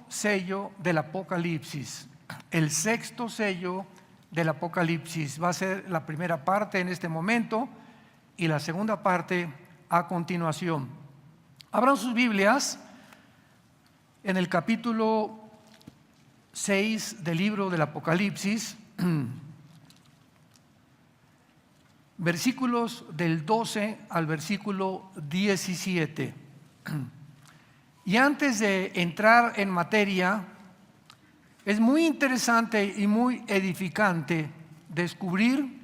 sello del Apocalipsis. El sexto sello del Apocalipsis. Va a ser la primera parte en este momento y la segunda parte a continuación. Abran sus Biblias en el capítulo 6 del libro del Apocalipsis, versículos del 12 al versículo 17. Y antes de entrar en materia, es muy interesante y muy edificante descubrir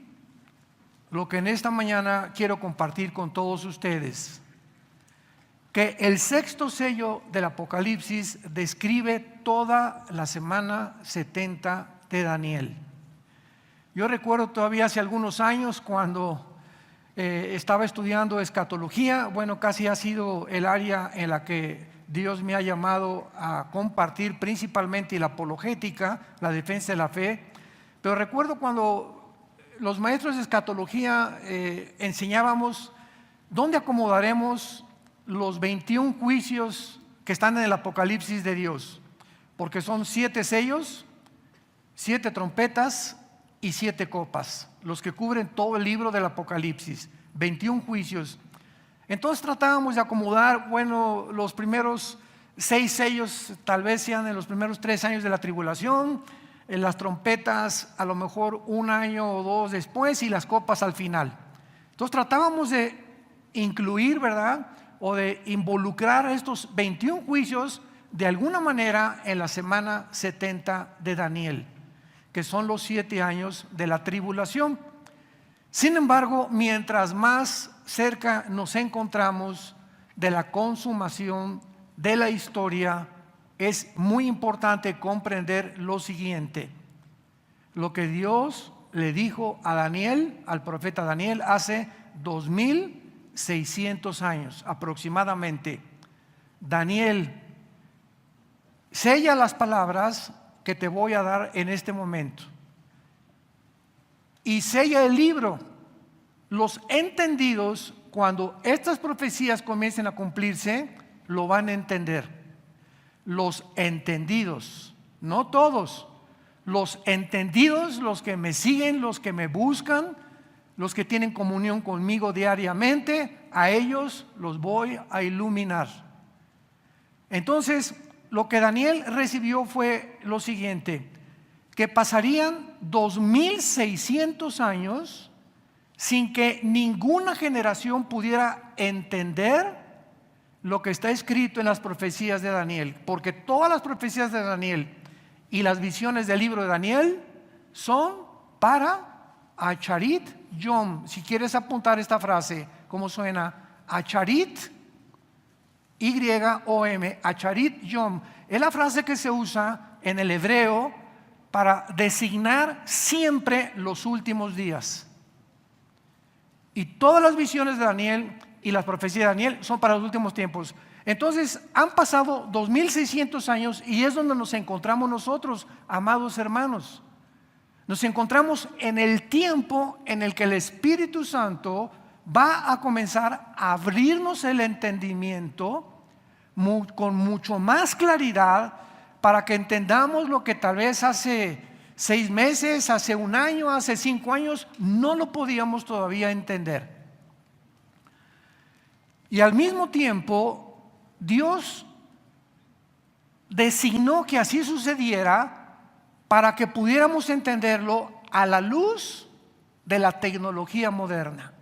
lo que en esta mañana quiero compartir con todos ustedes. Que el sexto sello del Apocalipsis describe toda la semana 70 de Daniel. Yo recuerdo todavía hace algunos años cuando estaba estudiando escatología. Bueno, casi ha sido el área en la que Dios me ha llamado a compartir principalmente la apologética, la defensa de la fe. Pero recuerdo cuando los maestros de escatología enseñábamos dónde acomodaremos los 21 juicios que están en el Apocalipsis de Dios, porque son 7 sellos, 7 trompetas y 7 copas, los que cubren todo el libro del Apocalipsis, 21 juicios. Entonces tratábamos de acomodar, bueno, los primeros 6 sellos tal vez sean en los primeros 3 años de la tribulación, en las trompetas a lo mejor 1 año o 2 después y las copas al final. Entonces tratábamos de incluir, ¿verdad?, o de involucrar estos 21 juicios de alguna manera en la semana 70 de Daniel, que son los 7 años de la tribulación. Sin embargo, mientras más cerca nos encontramos de la consumación de la historia, es muy importante comprender lo siguiente: lo que Dios le dijo a Daniel, al profeta Daniel, hace 2600 años aproximadamente. Daniel, sella las palabras que te voy a dar en este momento y sella el libro. Los entendidos, cuando estas profecías comiencen a cumplirse, lo van a entender. Los entendidos, no todos, los entendidos, los que me siguen, los que me buscan, los que tienen comunión conmigo diariamente, a ellos los voy a iluminar. Entonces, lo que Daniel recibió fue lo siguiente: que pasarían 2600 años sin que ninguna generación pudiera entender lo que está escrito en las profecías de Daniel, porque todas las profecías de Daniel y las visiones del libro de Daniel son para Acharit Yom. Si quieres apuntar esta frase, ¿cómo suena? Acharit, Y-O-M, Acharit Yom. Es la frase que se usa en el hebreo para designar siempre los últimos días. Y todas las visiones de Daniel y las profecías de Daniel son para los últimos tiempos. Entonces han pasado 2600 años y es donde nos encontramos nosotros, amados hermanos. Nos encontramos en el tiempo en el que el Espíritu Santo va a comenzar a abrirnos el entendimiento con mucho más claridad, para que entendamos lo que tal vez hace 6 meses, hace 1 año, hace 5 años no lo podíamos todavía entender. Y al mismo tiempo Dios designó que así sucediera para que pudiéramos entenderlo a la luz de la tecnología moderna.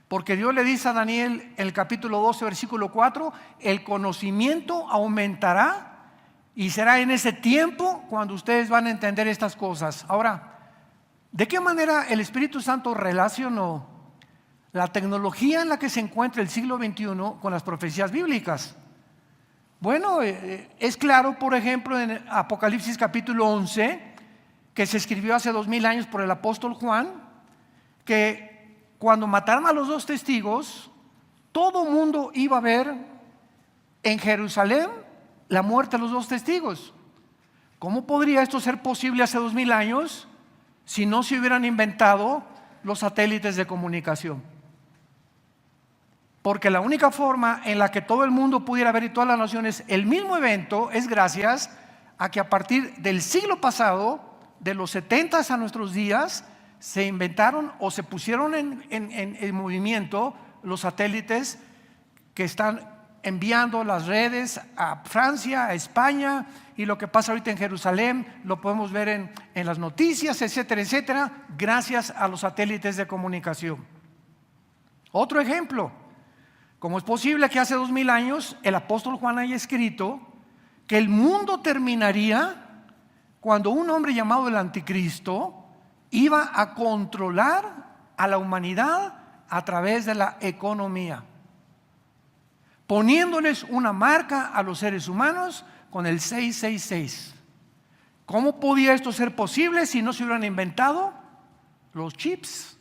Porque Dios le dice a Daniel en el capítulo 12 versículo 4: el conocimiento aumentará y será en ese tiempo cuando ustedes van a entender estas cosas. Ahora, ¿de qué manera el Espíritu Santo relacionó la tecnología en la que se encuentra el siglo XXI con las profecías bíblicas? Bueno, es claro, por ejemplo, en Apocalipsis capítulo 11, que se escribió hace 2000 años por el apóstol Juan, que cuando mataron a los 2 testigos, todo mundo iba a ver en Jerusalén la muerte de los 2 testigos. ¿Cómo podría esto ser posible hace 2000 años si no se hubieran inventado los satélites de comunicación? Porque la única forma en la que todo el mundo pudiera ver y todas las naciones el mismo evento es gracias a que a partir del siglo pasado, de los 70 a nuestros días, se inventaron o se pusieron en movimiento los satélites que están enviando las redes a Francia, a España, y lo que pasa ahorita en Jerusalén lo podemos ver en las noticias, etcétera, etcétera, gracias a los satélites de comunicación. Otro ejemplo: ¿cómo es posible que hace 2000 años el apóstol Juan haya escrito que el mundo terminaría cuando un hombre llamado el Anticristo iba a controlar a la humanidad a través de la economía, poniéndoles una marca a los seres humanos con el 666? ¿Cómo podía esto ser posible si no se hubieran inventado los chips?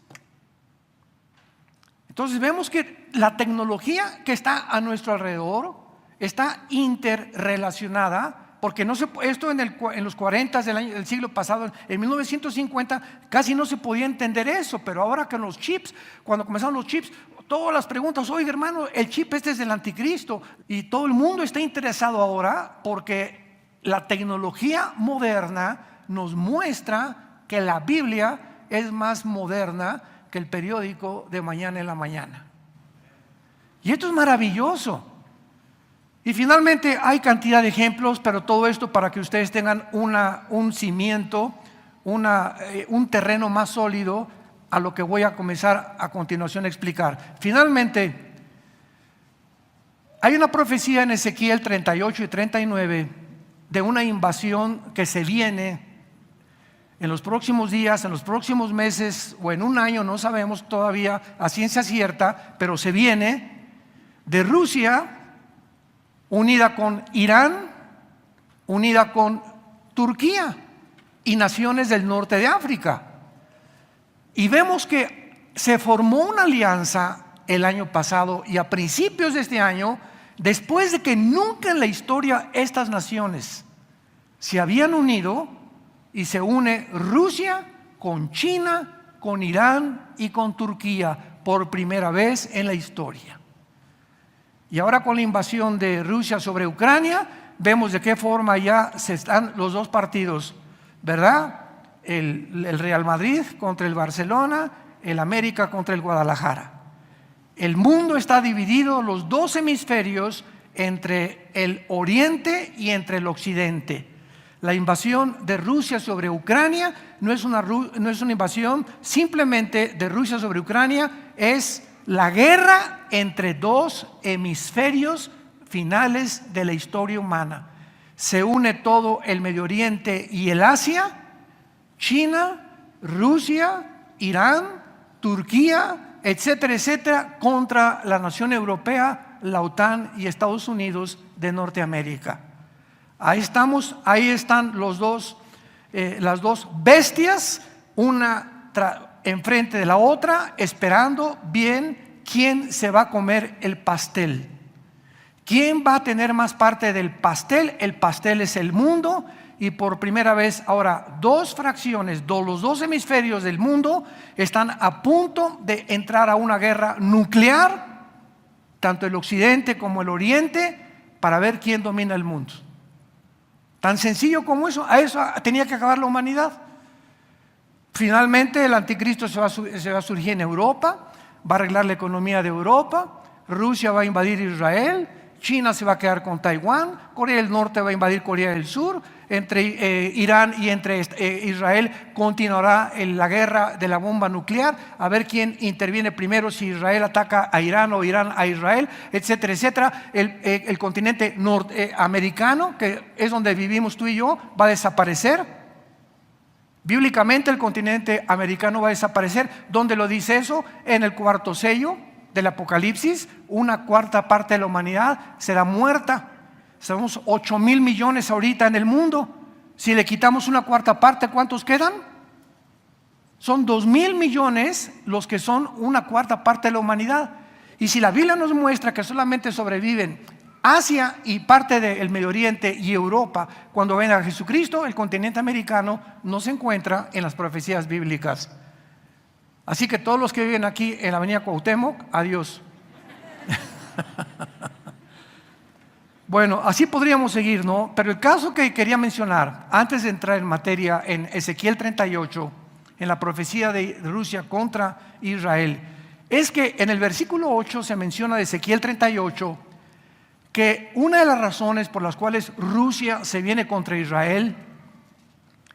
Entonces vemos que la tecnología que está a nuestro alrededor está interrelacionada, porque esto en los 40 del siglo pasado, en 1950 casi no se podía entender eso, pero ahora con los chips, cuando comenzaron los chips, todas las preguntas: oye hermano, el chip este es del Anticristo, y todo el mundo está interesado ahora porque la tecnología moderna nos muestra que la Biblia es más moderna que el periódico de mañana en la mañana. Y esto es maravilloso. Y finalmente hay cantidad de ejemplos, pero todo esto para que ustedes tengan un cimiento, un terreno más sólido a lo que voy a comenzar a continuación a explicar. Finalmente, hay una profecía en Ezequiel 38 y 39 de una invasión que se viene en los próximos días, en los próximos meses o en un año, no sabemos todavía a ciencia cierta, pero se viene de Rusia, unida con Irán, unida con Turquía y naciones del norte de África. Y vemos que se formó una alianza el año pasado y a principios de este año, después de que nunca en la historia estas naciones se habían unido, y se une Rusia con China, con Irán y con Turquía por primera vez en la historia. Y ahora con la invasión de Rusia sobre Ucrania, vemos de qué forma ya se están los dos partidos, ¿verdad? El Real Madrid contra el Barcelona, el América contra el Guadalajara. El mundo está dividido, los dos hemisferios, entre el oriente y entre el occidente. La invasión de Rusia sobre Ucrania no es una invasión simplemente de Rusia sobre Ucrania, es la guerra entre dos hemisferios finales de la historia humana. Se une todo el Medio Oriente y el Asia, China, Rusia, Irán, Turquía, etcétera, etcétera, contra la nación europea, la OTAN y Estados Unidos de Norteamérica. Ahí estamos, ahí están las dos bestias, una enfrente de la otra, esperando bien quién se va a comer el pastel. ¿Quién va a tener más parte del pastel? El pastel es el mundo, y por primera vez ahora dos fracciones, los dos hemisferios del mundo están a punto de entrar a una guerra nuclear, tanto el occidente como el oriente, para ver quién domina el mundo. Tan sencillo como eso. A eso tenía que acabar la humanidad. Finalmente el Anticristo se va a surgir en Europa, va a arreglar la economía de Europa, Rusia va a invadir Israel, China se va a quedar con Taiwán, Corea del Norte va a invadir Corea del Sur, entre Irán y entre Israel continuará la guerra de la bomba nuclear, a ver quién interviene primero, si Israel ataca a Irán o Irán a Israel, etcétera, etcétera. El continente norteamericano, que es donde vivimos tú y yo, va a desaparecer. Bíblicamente el continente americano va a desaparecer. ¿Dónde lo dice eso? En el cuarto sello del Apocalipsis, una cuarta parte de la humanidad será muerta. Somos 8,000 millones ahorita en el mundo. Si le quitamos una cuarta parte, ¿cuántos quedan? Son 2,000 millones los que son una cuarta parte de la humanidad. Y si la Biblia nos muestra que solamente sobreviven Asia y parte del Medio Oriente y Europa, cuando venga a Jesucristo, el continente americano no se encuentra en las profecías bíblicas. Así que todos los que viven aquí en la avenida Cuauhtémoc, adiós. Bueno, así podríamos seguir, ¿no? Pero el caso que quería mencionar, antes de entrar en materia, en Ezequiel 38, en la profecía de Rusia contra Israel, es que en el versículo 8 se menciona de Ezequiel 38 que una de las razones por las cuales Rusia se viene contra Israel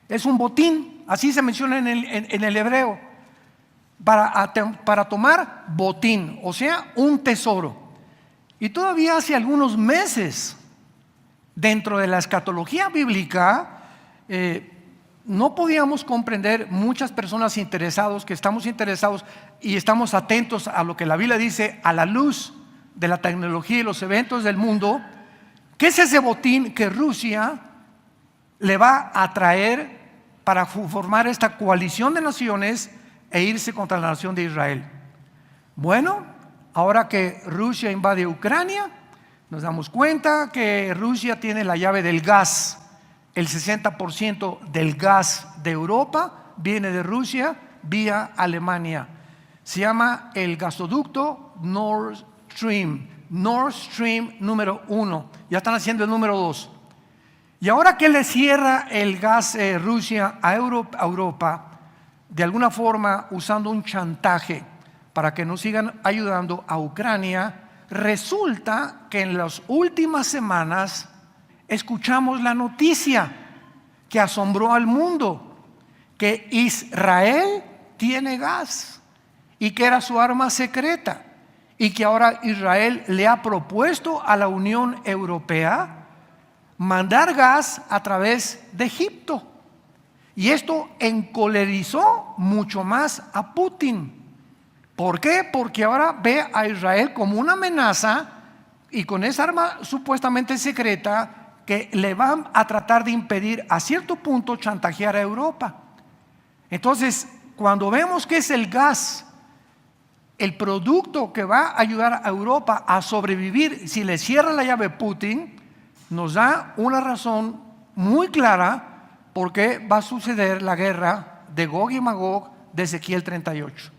es un botín, así se menciona en el hebreo, para tomar botín, o sea, un tesoro. Y todavía hace algunos meses, dentro de la escatología bíblica, no podíamos comprender, muchas personas interesados, que estamos interesados y estamos atentos a lo que la Biblia dice a la luz de la tecnología y los eventos del mundo, ¿qué es ese botín que Rusia le va a traer para formar esta coalición de naciones e irse contra la nación de Israel? Bueno, ahora que Rusia invade Ucrania, nos damos cuenta que Rusia tiene la llave del gas. El 60% del gas de Europa viene de Rusia vía Alemania. Se llama el gasoducto Nord Stream número 1. Ya están haciendo el número 2. Y ahora que le cierra el gas Rusia a Europa, de alguna forma usando un chantaje para que nos sigan ayudando a Ucrania, resulta que en las últimas semanas escuchamos la noticia que asombró al mundo, que Israel tiene gas y que era su arma secreta, y que ahora Israel le ha propuesto a la Unión Europea mandar gas a través de Egipto. Y esto encolerizó mucho más a Putin. ¿Por qué? Porque ahora ve a Israel como una amenaza, y con esa arma supuestamente secreta que le van a tratar de impedir a cierto punto chantajear a Europa. Entonces, cuando vemos que es el gas el producto que va a ayudar a Europa a sobrevivir si le cierra la llave Putin, nos da una razón muy clara por qué va a suceder la guerra de Gog y Magog de Ezequiel 38.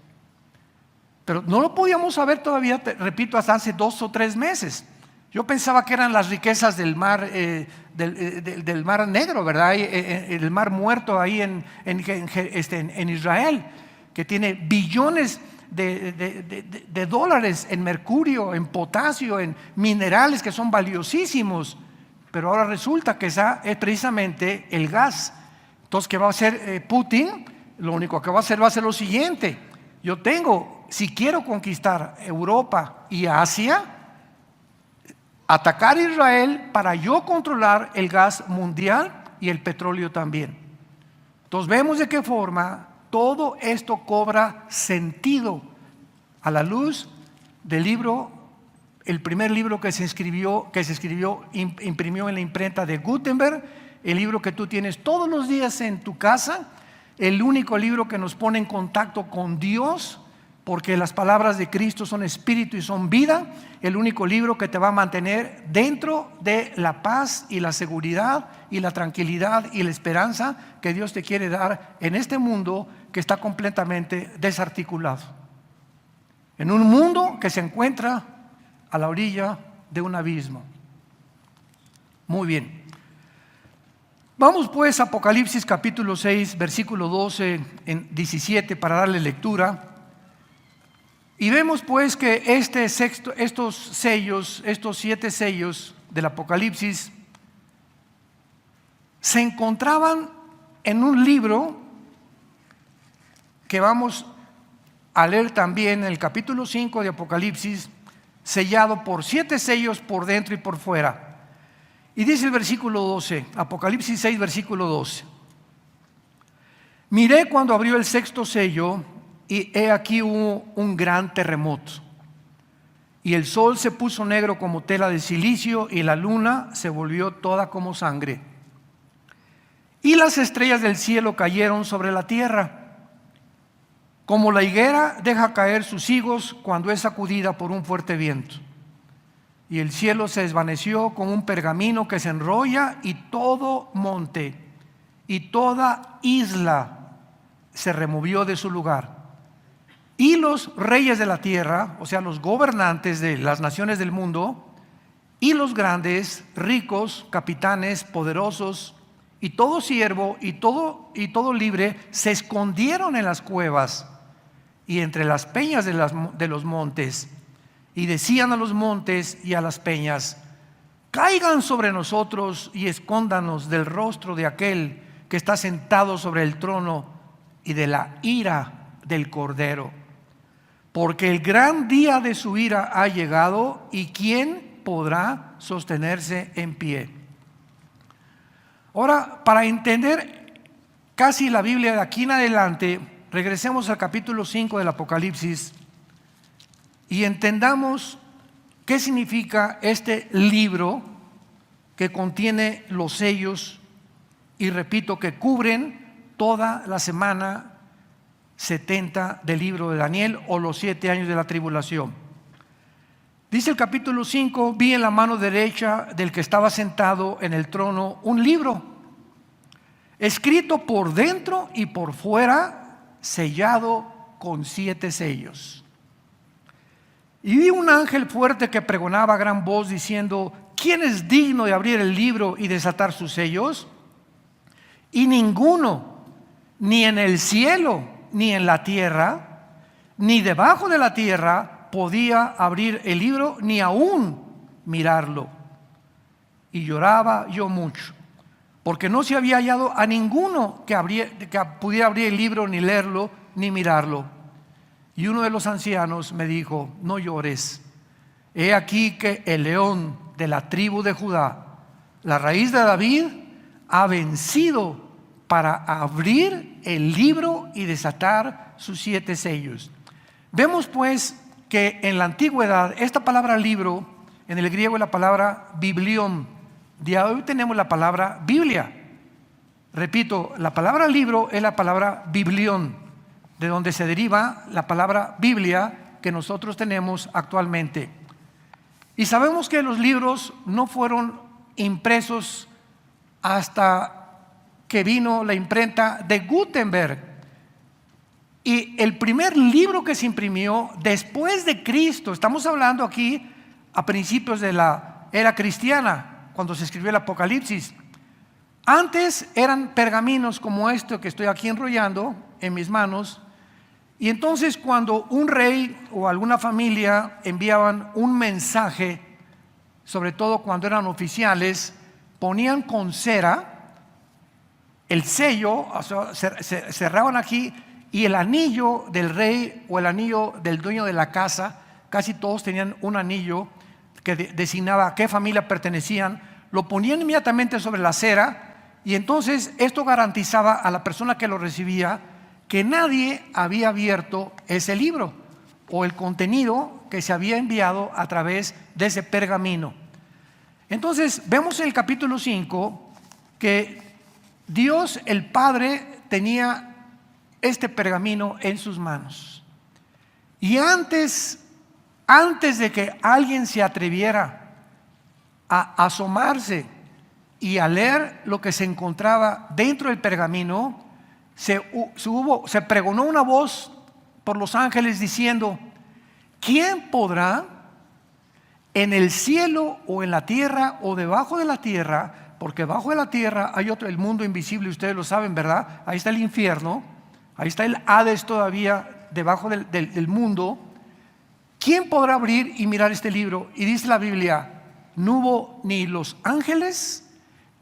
Pero no lo podíamos saber todavía, repito, hasta hace 2 o 3 meses. Yo pensaba que eran las riquezas del mar, del mar Negro, ¿verdad? El mar muerto ahí en Israel, que tiene billones de dólares en mercurio, en potasio, en minerales que son valiosísimos. Pero ahora resulta que esa es precisamente el gas. Entonces, ¿qué va a hacer Putin? Lo único que va a hacer lo siguiente: si quiero conquistar Europa y Asia, atacar a Israel para yo controlar el gas mundial y el petróleo también. Entonces vemos de qué forma todo esto cobra sentido a la luz del libro, el primer libro que se imprimió en la imprenta de Gutenberg, el libro que tú tienes todos los días en tu casa, el único libro que nos pone en contacto con Dios, porque las palabras de Cristo son espíritu y son vida, el único libro que te va a mantener dentro de la paz y la seguridad y la tranquilidad y la esperanza que Dios te quiere dar en este mundo que está completamente desarticulado, en un mundo que se encuentra a la orilla de un abismo. Muy bien. Vamos pues a Apocalipsis capítulo 6, versículo 12 en 17 para darle lectura. Y vemos pues que estos 7 sellos del Apocalipsis se encontraban en un libro que vamos a leer también en el capítulo 5 de Apocalipsis, sellado por 7 sellos por dentro y por fuera. Y dice el versículo 12, Apocalipsis 6, versículo 12: miré cuando abrió el 6º sello, y he aquí hubo un gran terremoto, y el sol se puso negro como tela de silicio, y la luna se volvió toda como sangre, y las estrellas del cielo cayeron sobre la tierra, como la higuera deja caer sus higos cuando es sacudida por un fuerte viento. Y el cielo se desvaneció como un pergamino que se enrolla, y todo monte y toda isla se removió de su lugar. y los reyes de la tierra, o sea, los gobernantes de las naciones del mundo, y los grandes, ricos, capitanes, poderosos, y todo siervo y todo libre se escondieron en las cuevas y entre las peñas de los montes, y decían a los montes y a las peñas: caigan sobre nosotros y escóndanos del rostro de aquel que está sentado sobre el trono y de la ira del Cordero, porque el gran día de su ira ha llegado, y ¿quién podrá sostenerse en pie? Ahora, para entender casi la Biblia de aquí en adelante, regresemos al capítulo 5 del Apocalipsis y entendamos qué significa este libro que contiene los sellos, y repito, que cubren toda la semana 70 del libro de Daniel, o los 7 años de la tribulación. Dice el capítulo 5: vi en la mano derecha del que estaba sentado en el trono un libro, escrito por dentro y por fuera, sellado con 7 sellos. Y vi un ángel fuerte que pregonaba a gran voz diciendo: ¿quién es digno de abrir el libro y desatar sus sellos? Y ninguno, ni en el cielo, ni en la tierra, ni debajo de la tierra, podía abrir el libro, ni aún mirarlo. Y lloraba yo mucho, porque no se había hallado a ninguno que pudiera abrir el libro, ni leerlo, ni mirarlo. Y uno de los ancianos me dijo: no llores, he aquí que el león de la tribu de Judá, la raíz de David, ha vencido para abrir el libro y desatar sus 7 sellos. Vemos pues que en la antigüedad esta palabra libro, en el griego es la palabra biblión. De hoy tenemos la palabra Biblia. Repito, la palabra libro es la palabra biblión, de donde se deriva la palabra Biblia que nosotros tenemos actualmente. Y sabemos que los libros no fueron impresos hasta que vino la imprenta de Gutenberg. Y el primer libro que se imprimió después de Cristo, estamos hablando aquí a principios de la era cristiana, cuando se escribió el Apocalipsis. Antes eran pergaminos como este que estoy aquí enrollando en mis manos. Y entonces cuando un rey o alguna familia enviaban un mensaje, sobre todo cuando eran oficiales, ponían con cera el sello, o sea, cerraban aquí, y el anillo del rey o el anillo del dueño de la casa, casi todos tenían un anillo que designaba a qué familia pertenecían, lo ponían inmediatamente sobre la cera, y entonces esto garantizaba a la persona que lo recibía que nadie había abierto ese libro o el contenido que se había enviado a través de ese pergamino. Entonces vemos en el capítulo 5 que Dios el Padre tenía este pergamino en sus manos, y antes de que alguien se atreviera a asomarse y a leer lo que se encontraba dentro del pergamino, se pregonó una voz por los ángeles diciendo: ¿quién podrá en el cielo o en la tierra o debajo de la tierra? Porque bajo de la tierra hay otro, el mundo invisible, ustedes lo saben, ¿verdad? Ahí está el infierno, ahí está el Hades todavía debajo del mundo. ¿Quién podrá abrir y mirar este libro? Y dice la Biblia: no hubo ni los ángeles,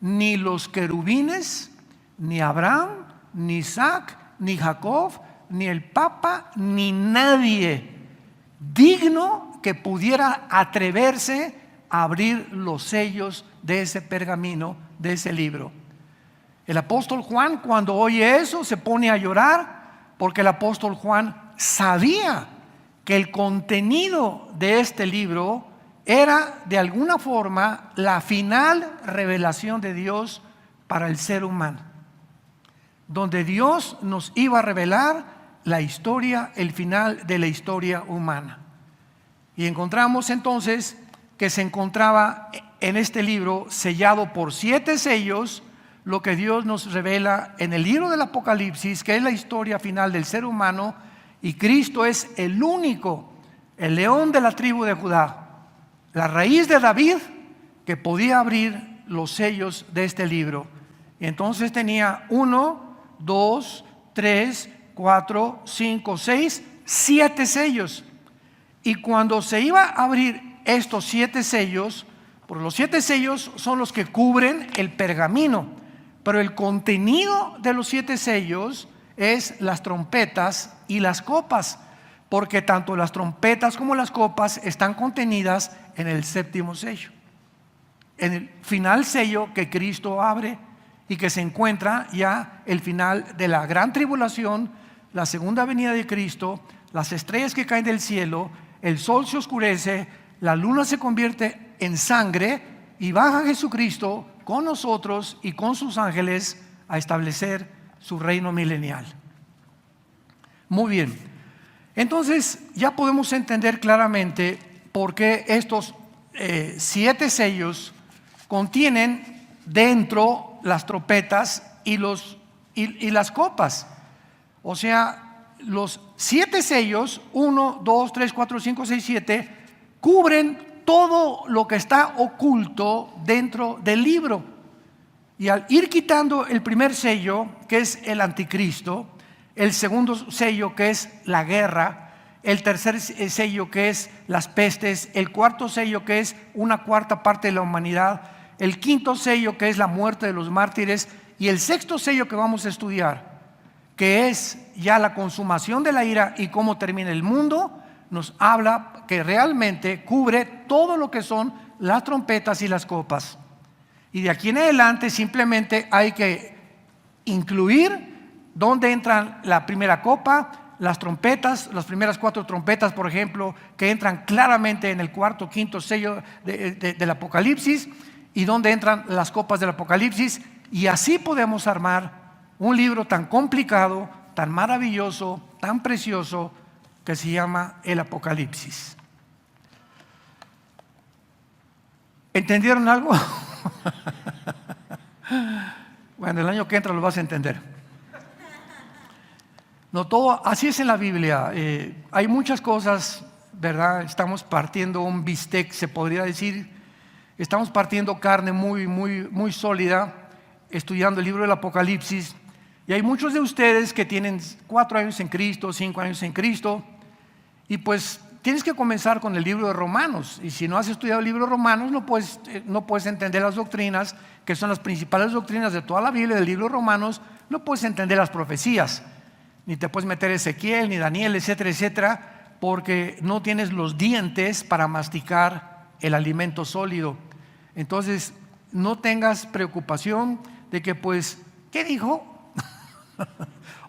ni los querubines, ni Abraham, ni Isaac, ni Jacob, ni el Papa, ni nadie digno que pudiera atreverse a abrir los sellos de ese pergamino, de ese libro. El apóstol Juan, cuando oye eso, se pone a llorar, porque el apóstol Juan sabía que el contenido de este libro era de alguna forma la final revelación de Dios para el ser humano, donde Dios nos iba a revelar la historia, el final de la historia humana. Y encontramos entonces que se encontraba en este libro, sellado por 7 sellos, lo que Dios nos revela en el libro del Apocalipsis, que es la historia final del ser humano, Y Cristo es el único, el león de la tribu de Judá, la raíz de David, que podía abrir los sellos de este libro. Y entonces tenía 1, 2, 3, 4, 5, 6, 7 sellos. Y cuando se iba a abrir estos 7 sellos, por los 7 sellos son los que cubren el pergamino, pero el contenido de los 7 sellos es las trompetas y las copas, porque tanto las trompetas como las copas están contenidas en el 7º sello, en el final sello que Cristo abre y que se encuentra ya el final de la gran tribulación, la segunda venida de Cristo, las estrellas que caen del cielo, el sol se oscurece, la luna se convierte en sangre y baja Jesucristo con nosotros y con sus ángeles a establecer su reino milenial. Muy bien, entonces ya podemos entender claramente por qué estos 7 sellos contienen dentro las trompetas y las copas. O sea, los 7 sellos, 1, 2, 3, 4, 5, 6, 7, cubren todo lo que está oculto dentro del libro. Y al ir quitando el primer sello, que es el anticristo, el segundo sello, que es la guerra, el tercer sello, que es las pestes, el cuarto sello, que es una cuarta parte de la humanidad, el quinto sello, que es la muerte de los mártires, y el sexto sello que vamos a estudiar, que es ya la consumación de la ira y cómo termina el mundo, nos habla que realmente cubre todo lo que son las trompetas y las copas. Y de aquí en adelante simplemente hay que incluir dónde entran la primera copa, las trompetas, las primeras 4 trompetas, por ejemplo, que entran claramente en el cuarto, quinto sello del Apocalipsis, y dónde entran las copas del Apocalipsis. Y así podemos armar un libro tan complicado, tan maravilloso, tan precioso, que se llama el Apocalipsis. ¿Entendieron algo? Bueno, el año que entra lo vas a entender. No todo, así es en la Biblia. Hay muchas cosas, ¿verdad? Estamos partiendo un bistec, se podría decir. Estamos partiendo carne muy sólida, estudiando el libro del Apocalipsis. Y hay muchos de ustedes que tienen 4 años en Cristo, 5 años en Cristo, y pues tienes que comenzar con el libro de Romanos. Y si no has estudiado el libro de Romanos, no puedes entender las doctrinas, que son las principales doctrinas de toda la Biblia, del libro de Romanos. No puedes entender las profecías, ni te puedes meter Ezequiel, ni Daniel, etcétera, etcétera, porque no tienes los dientes para masticar el alimento sólido. Entonces, no tengas preocupación de que pues, ¿qué dijo?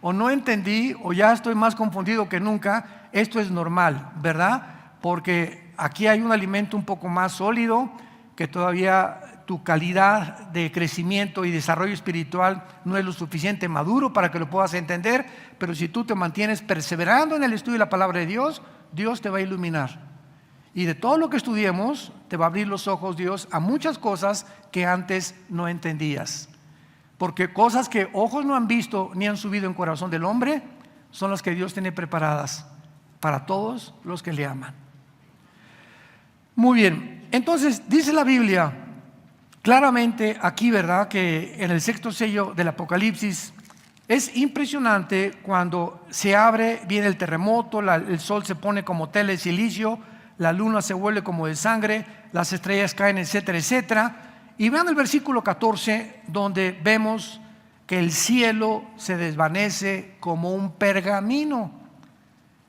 O no entendí, o ya estoy más confundido que nunca. Esto es normal, ¿verdad? Porque aquí hay un alimento un poco más sólido, que todavía tu calidad de crecimiento y desarrollo espiritual no es lo suficiente maduro para que lo puedas entender, pero si tú te mantienes perseverando en el estudio de la palabra de Dios, Dios te va a iluminar. Y de todo lo que estudiemos, te va a abrir los ojos Dios a muchas cosas que antes no entendías. Porque cosas que ojos no han visto ni han subido en corazón del hombre, son las que Dios tiene preparadas para todos los que le aman. Muy bien, entonces dice la Biblia claramente aquí, ¿verdad?, que en el 6º sello del Apocalipsis es impresionante cuando se abre, viene el terremoto, el sol se pone como tela de silicio, la luna se vuelve como de sangre, las estrellas caen, etcétera, etcétera. Y vean el versículo 14, donde vemos que el cielo se desvanece como un pergamino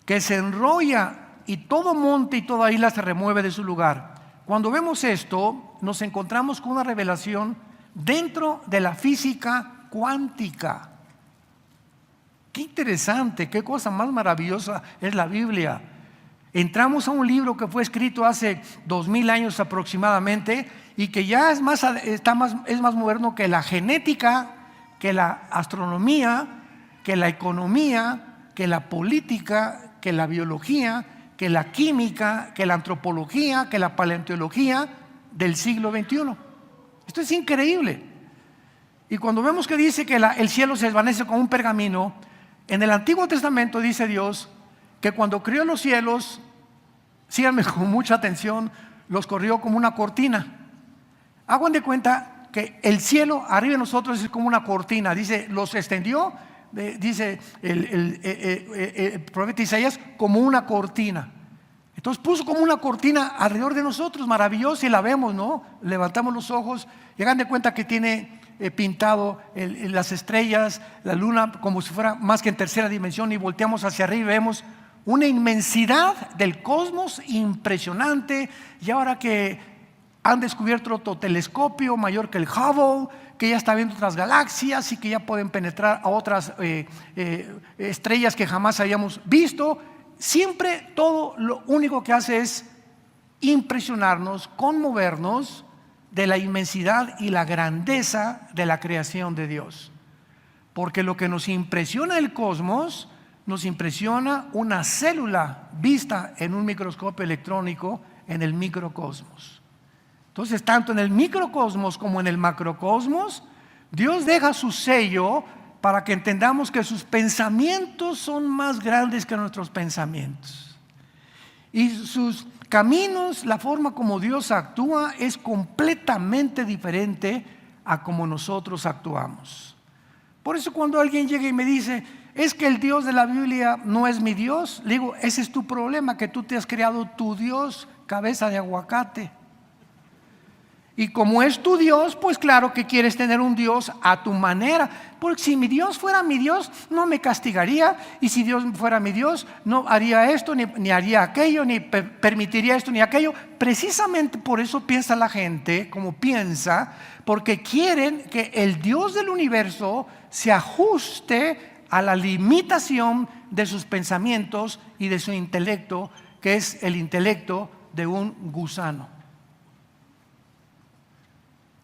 que se enrolla, y todo monte y toda isla se remueve de su lugar. Cuando vemos esto, nos encontramos con una revelación dentro de la física cuántica. Qué interesante, qué cosa más maravillosa es la Biblia. Entramos a un libro que fue escrito hace 2000 años aproximadamente, y que ya es más moderno que la genética, que la astronomía, que la economía, que la política, que la biología, que la química, que la antropología, que la paleontología del siglo XXI. Esto es increíble. Y cuando vemos que dice que el cielo se desvanece como un pergamino, en el Antiguo Testamento dice Dios que cuando creó los cielos, síganme con mucha atención, los corrió como una cortina. Hagan de cuenta que el cielo arriba de nosotros es como una cortina. Dice, los extendió, dice el profeta Isaías, como una cortina. Entonces puso como una cortina alrededor de nosotros, maravillosa, y la vemos, ¿no? Levantamos los ojos y hagan de cuenta que tiene pintado las estrellas, la luna, como si fuera más que en tercera dimensión, y volteamos hacia arriba y vemos una inmensidad del cosmos impresionante. Y ahora que han descubierto otro telescopio mayor que el Hubble, que ya está viendo otras galaxias y que ya pueden penetrar a otras estrellas que jamás habíamos visto, siempre todo lo único que hace es impresionarnos, conmovernos de la inmensidad y la grandeza de la creación de Dios. Porque lo que nos impresiona el cosmos, nos impresiona una célula vista en un microscopio electrónico en el microcosmos. Entonces, tanto en el microcosmos como en el macrocosmos, Dios deja su sello para que entendamos que sus pensamientos son más grandes que nuestros pensamientos. Y sus caminos, la forma como Dios actúa es completamente diferente a como nosotros actuamos. Por eso cuando alguien llega y me dice, es que el Dios de la Biblia no es mi Dios, le digo, ese es tu problema, que tú te has creado tu Dios, cabeza de aguacate. Y como es tu Dios, pues claro que quieres tener un Dios a tu manera. Porque si mi Dios fuera mi Dios, no me castigaría. Y si Dios fuera mi Dios, no haría esto, ni haría aquello, ni permitiría esto, ni aquello. Precisamente por eso piensa la gente como piensa, porque quieren que el Dios del universo se ajuste a la limitación de sus pensamientos y de su intelecto, que es el intelecto de un gusano.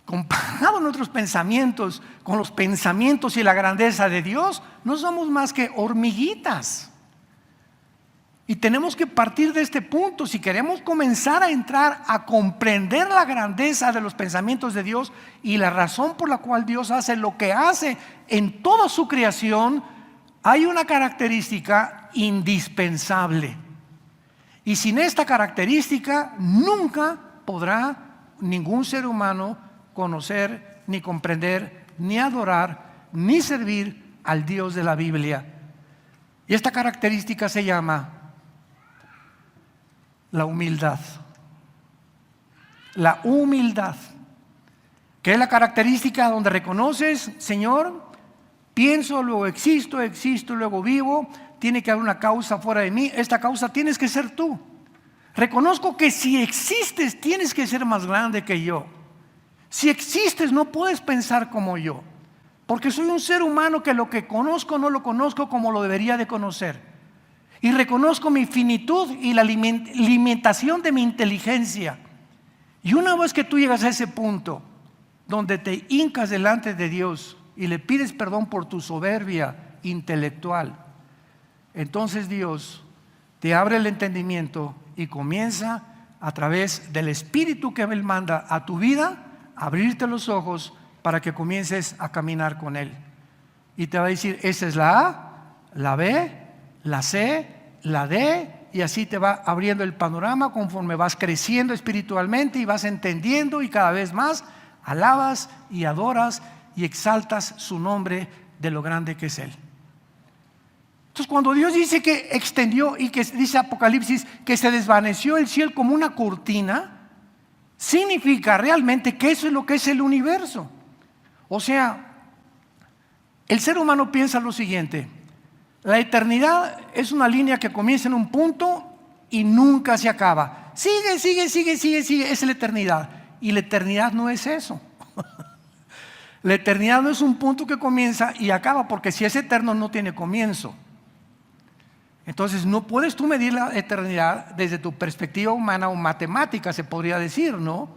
Comparado nuestros pensamientos con los pensamientos y la grandeza de Dios, no somos más que hormiguitas. Y tenemos que partir de este punto. Si queremos comenzar a entrar a comprender la grandeza de los pensamientos de Dios y la razón por la cual Dios hace lo que hace en toda su creación, hay una característica indispensable. Y sin esta característica nunca podrá ningún ser humano conocer, ni comprender, ni adorar, ni servir al Dios de la Biblia. Y esta característica se llama la humildad. La humildad, que es la característica donde reconoces, Señor, pienso, luego existo, existo, luego vivo, tiene que haber una causa fuera de mí, esta causa tienes que ser tú. Reconozco que si existes tienes que ser más grande que yo. Si existes no puedes pensar como yo, porque soy un ser humano que lo que conozco no lo conozco como lo debería de conocer. Y reconozco mi finitud y la limitación de mi inteligencia. Y una vez que tú llegas a ese punto donde te hincas delante de Dios y le pides perdón por tu soberbia intelectual, entonces Dios te abre el entendimiento y comienza a través del Espíritu que Él manda a tu vida, abrirte los ojos para que comiences a caminar con Él. Y te va a decir, esa es la A, la B, la C, la D, y así te va abriendo el panorama conforme vas creciendo espiritualmente y vas entendiendo, y cada vez más alabas y adoras y exaltas su nombre de lo grande que es Él. Entonces cuando Dios dice que extendió, y que dice Apocalipsis que se desvaneció el cielo como una cortina, significa realmente que eso es lo que es el universo. O sea, el ser humano piensa lo siguiente: la eternidad es una línea que comienza en un punto y nunca se acaba. Sigue, es la eternidad. Y la eternidad no es eso. La eternidad no es un punto que comienza y acaba, porque si es eterno no tiene comienzo. Entonces no puedes tú medir la eternidad desde tu perspectiva humana o matemática, se podría decir, ¿no?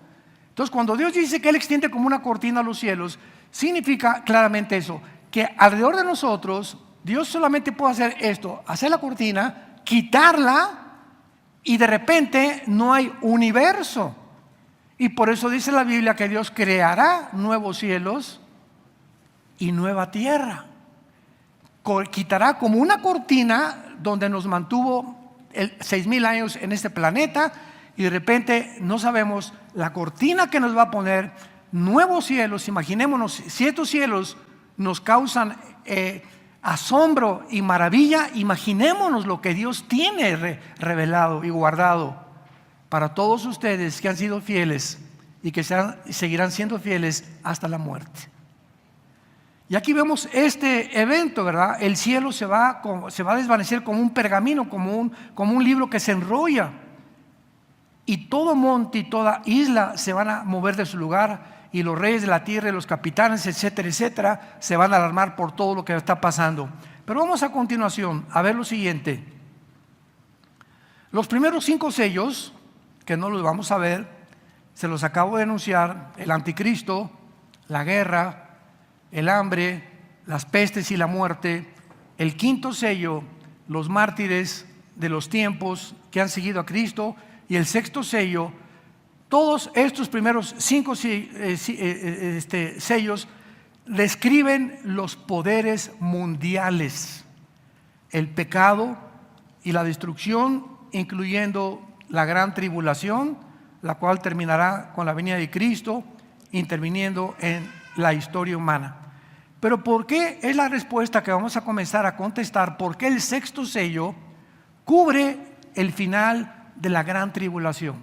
Entonces cuando Dios dice que Él extiende como una cortina a los cielos, significa claramente eso, que alrededor de nosotros Dios solamente puede hacer esto, hacer la cortina, quitarla, y de repente no hay universo. Y por eso dice la Biblia que Dios creará nuevos cielos y nueva tierra. Quitará como una cortina donde nos mantuvo 6,000 años en este planeta, y de repente no sabemos la cortina que nos va a poner, nuevos cielos. Imaginémonos, si estos cielos nos causan asombro y maravilla, imaginémonos lo que Dios tiene revelado y guardado para todos ustedes que han sido fieles y que seguirán siendo fieles hasta la muerte. Y aquí vemos este evento, ¿verdad? El cielo se va a desvanecer como un pergamino, como un libro que se enrolla. Y todo monte y toda isla se van a mover de su lugar, y los reyes de la tierra y los capitanes, etcétera, etcétera, se van a alarmar por todo lo que está pasando. Pero vamos a continuación a ver lo siguiente. Los primeros 5 sellos, que no los vamos a ver, se los acabo de anunciar: el anticristo, la guerra, el hambre, las pestes y la muerte. El 5.º sello, los mártires de los tiempos que han seguido a Cristo. Y el 6.º sello, todos estos primeros 5 sellos describen los poderes mundiales, el pecado y la destrucción, incluyendo la gran tribulación, la cual terminará con la venida de Cristo, interviniendo en la historia humana. Pero ¿por qué? Es la respuesta que vamos a comenzar a contestar. ¿Por qué el 6.º sello cubre el final de la gran tribulación?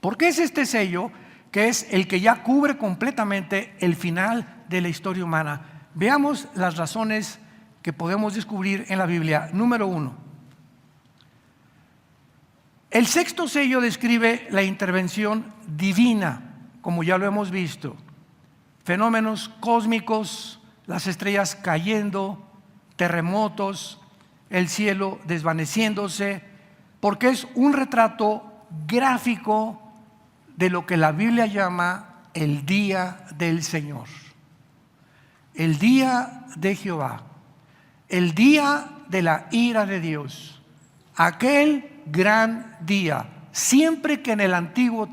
¿Por qué es este sello que es el que ya cubre completamente el final de la historia humana? Veamos las razones que podemos descubrir en la Biblia. Número 1. El 6.º sello describe la intervención divina, como ya lo hemos visto. Fenómenos cósmicos, las estrellas cayendo, terremotos, el cielo desvaneciéndose, porque es un retrato gráfico de lo que la Biblia llama el día del Señor, el día de Jehová, el día de la ira de Dios, aquel gran día. Siempre que en el Antiguo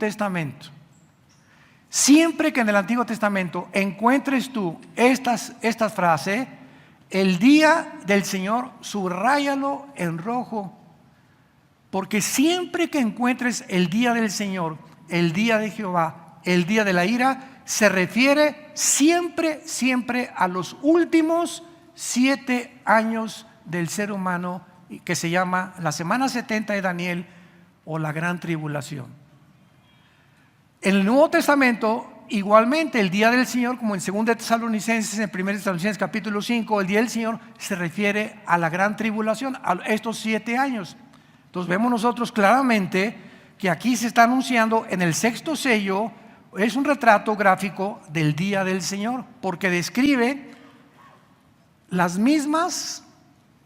Testamento encuentres tú esta frase, el día del Señor, subráyalo en rojo. Porque siempre que encuentres el día del Señor, el día de Jehová, el día de la ira, se refiere siempre a los últimos 7 años del ser humano, que se llama la semana 70 de Daniel o la gran tribulación. En el Nuevo Testamento, igualmente, el día del Señor, como en 2 Tesalonicenses, en 1 Tesalonicenses capítulo 5, el día del Señor se refiere a la gran tribulación, a estos 7 años. Entonces vemos nosotros claramente que aquí se está anunciando en el 6.º sello, es un retrato gráfico del día del Señor, porque describe las mismas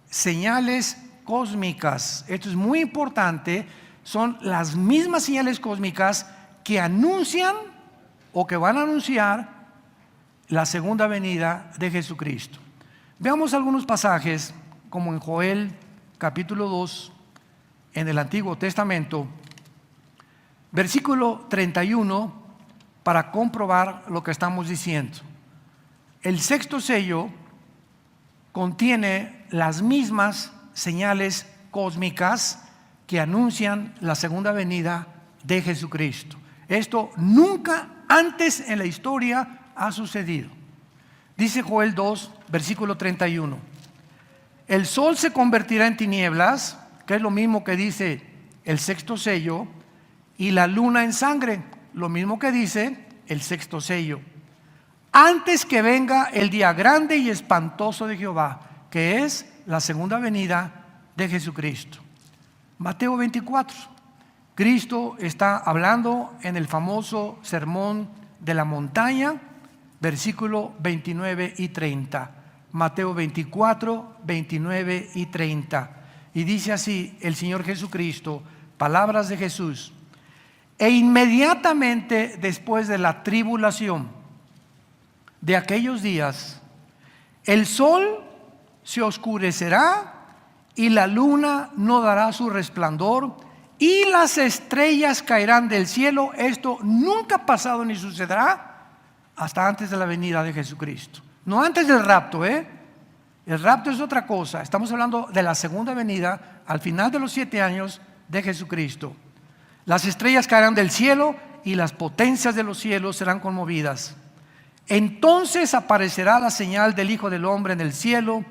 señales cósmicas. Esto es muy importante, son las mismas señales cósmicas que anuncian o que van a anunciar la segunda venida de Jesucristo. Veamos algunos pasajes, como en Joel capítulo 2, en el Antiguo Testamento, versículo 31, para comprobar lo que estamos diciendo. El 6.º sello contiene las mismas señales cósmicas que anuncian la segunda venida de Jesucristo. Esto nunca antes en la historia ha sucedido. Dice Joel 2, versículo 31. El sol se convertirá en tinieblas, que es lo mismo que dice el 6.º sello, y la luna en sangre, lo mismo que dice el 6.º sello, antes que venga el día grande y espantoso de Jehová, que es la segunda venida de Jesucristo. Mateo 24. Cristo está hablando en el famoso sermón de la montaña, versículo 29 y 30. Mateo 24, 29 y 30. Y dice así el Señor Jesucristo, palabras de Jesús: e inmediatamente después de la tribulación de aquellos días, el sol se oscurecerá y la luna no dará su resplandor y las estrellas caerán del cielo. Esto nunca ha pasado ni sucederá hasta antes de la venida de Jesucristo. No antes del rapto, El rapto es otra cosa. Estamos hablando de la segunda venida al final de los 7 años de Jesucristo. Las estrellas caerán del cielo y las potencias de los cielos serán conmovidas. Entonces aparecerá la señal del Hijo del Hombre en el cielo,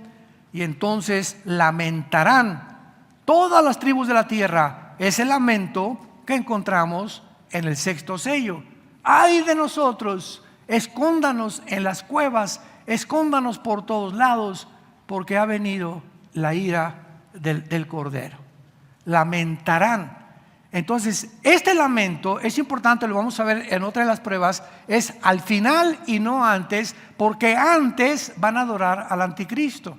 y entonces lamentarán todas las tribus de la tierra. Es el lamento que encontramos en el 6º sello. ¡Ay de nosotros! Escóndanos en las cuevas, escóndanos por todos lados, porque ha venido la ira del Cordero. Lamentarán. Entonces, este lamento es importante, lo vamos a ver en otra de las pruebas, es al final y no antes, porque antes van a adorar al anticristo.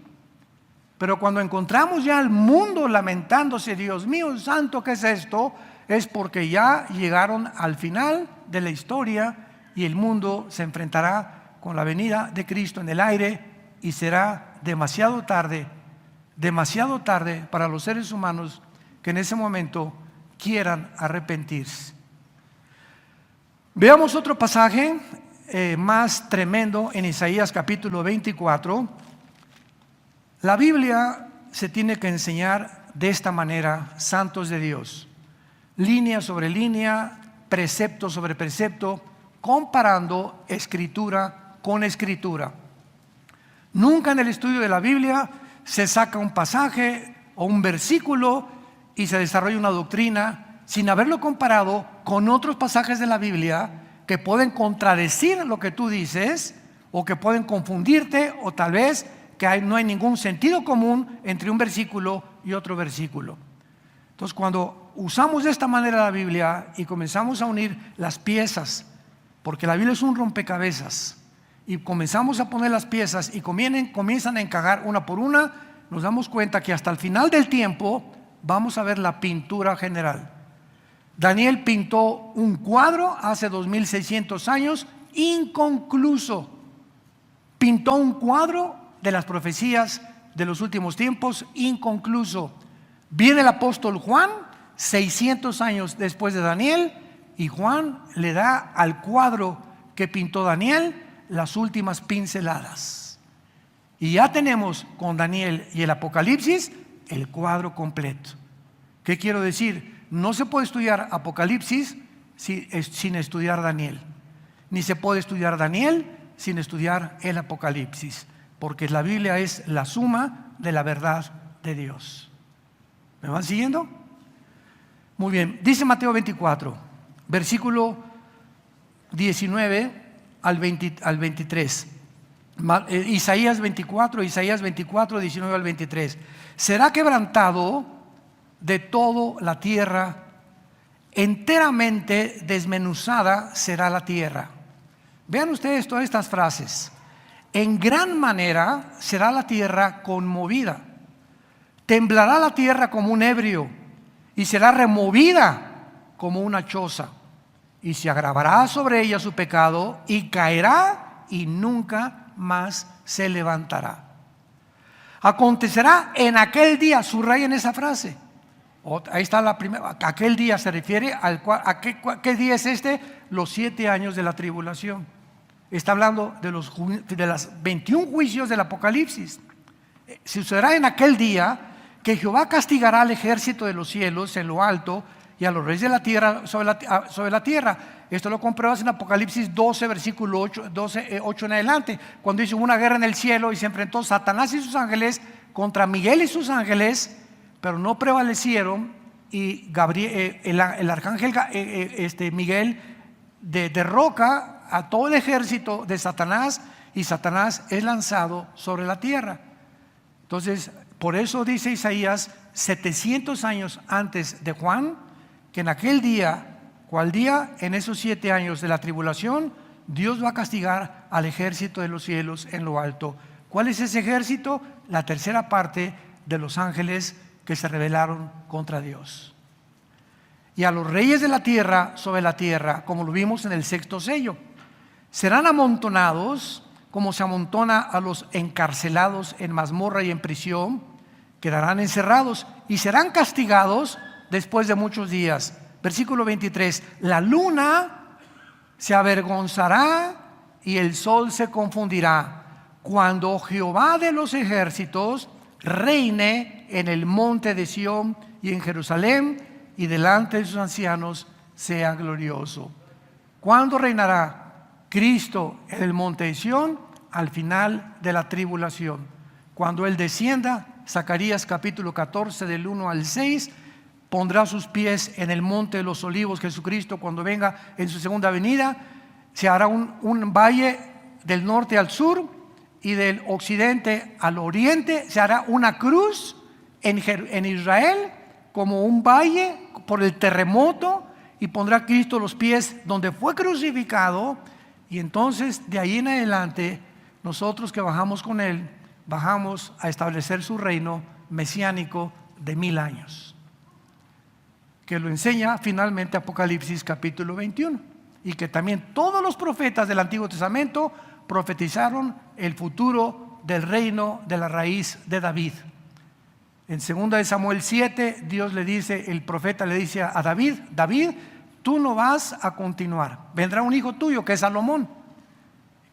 Pero cuando encontramos ya al mundo lamentándose, Dios mío santo, ¿qué es esto? Es porque ya llegaron al final de la historia y el mundo se enfrentará con la venida de Cristo en el aire, y será demasiado tarde para los seres humanos que en ese momento quieran arrepentirse. Veamos otro pasaje más tremendo en Isaías capítulo 24. La Biblia se tiene que enseñar de esta manera, santos de Dios, línea sobre línea, precepto sobre precepto, comparando escritura con escritura. Nunca en el estudio de la Biblia se saca un pasaje o un versículo y se desarrolla una doctrina sin haberlo comparado con otros pasajes de la Biblia que pueden contradecir lo que tú dices, o que pueden confundirte, o tal vez que no hay ningún sentido común entre un versículo y otro versículo. Entonces, cuando usamos de esta manera la Biblia y comenzamos a unir las piezas, porque la Biblia es un rompecabezas, y comenzamos a poner las piezas y comienzan a encajar una por una, nos damos cuenta que hasta el final del tiempo vamos a ver la pintura general. Daniel pintó un cuadro hace 2600 años inconcluso. Pintó un cuadro de las profecías de los últimos tiempos inconcluso. Viene el apóstol Juan 600 años después de Daniel, y Juan le da al cuadro que pintó Daniel las últimas pinceladas. Y ya tenemos con Daniel y el Apocalipsis el cuadro completo. ¿Qué quiero decir? No se puede estudiar Apocalipsis sin estudiar Daniel, ni se puede estudiar Daniel sin estudiar el Apocalipsis, porque la Biblia es la suma de la verdad de Dios. ¿Me van siguiendo? Muy bien, dice Mateo 24, versículo 19 al 23. Isaías 24, 19 al 23. Será quebrantado de toda la tierra, enteramente desmenuzada será la tierra. Vean ustedes todas estas frases. En gran manera será la tierra conmovida. Temblará la tierra como un ebrio, y será removida como una choza, y se agravará sobre ella su pecado, y caerá y nunca más se levantará. Acontecerá en aquel día, subrayen esa frase. Ahí está la primera. Aquel día se refiere a qué día es este, los 7 años de la tribulación. Está hablando de los 21 juicios del Apocalipsis. Sucederá en aquel día que Jehová castigará al ejército de los cielos en lo alto, y a los reyes de la tierra sobre la tierra. Esto lo compruebas en Apocalipsis 12, versículo 8 en adelante, cuando dice: hubo una guerra en el cielo y se enfrentó Satanás y sus ángeles contra Miguel y sus ángeles, pero no prevalecieron, y el arcángel Miguel derroca a todo el ejército de Satanás, y Satanás es lanzado sobre la tierra. Entonces, por eso dice Isaías 700 años antes de Juan, que en aquel día, ¿cuál día? En esos 7 años de la tribulación, Dios va a castigar al ejército de los cielos en lo alto. ¿Cuál es ese ejército? La tercera parte de los ángeles que se rebelaron contra Dios. Y a los reyes de la tierra sobre la tierra, como lo vimos en el 6º sello, serán amontonados como se amontona a los encarcelados en mazmorra y en prisión, quedarán encerrados y serán castigados después de muchos días. Versículo 23, la luna se avergonzará y el sol se confundirá, cuando Jehová de los ejércitos reine en el monte de Sión y en Jerusalén, y delante de sus ancianos sea glorioso. ¿Cuándo reinará Cristo en el monte de Sión? Al final de la tribulación. Cuando Él descienda, Zacarías capítulo 14 del 1 al 6, pondrá sus pies en el monte de los olivos. Jesucristo, cuando venga en su segunda venida, se hará un valle del norte al sur y del occidente al oriente. Se hará una cruz en Israel como un valle por el terremoto, y pondrá Cristo los pies donde fue crucificado. Y entonces de ahí en adelante nosotros que bajamos con Él, bajamos a establecer su reino mesiánico de 1000 años, que lo enseña finalmente Apocalipsis capítulo 21, y que también todos los profetas del Antiguo Testamento profetizaron el futuro del reino de la raíz de David. En 2 Samuel 7, Dios le dice, el profeta le dice a David: David, tú no vas a continuar, vendrá un hijo tuyo que es Salomón,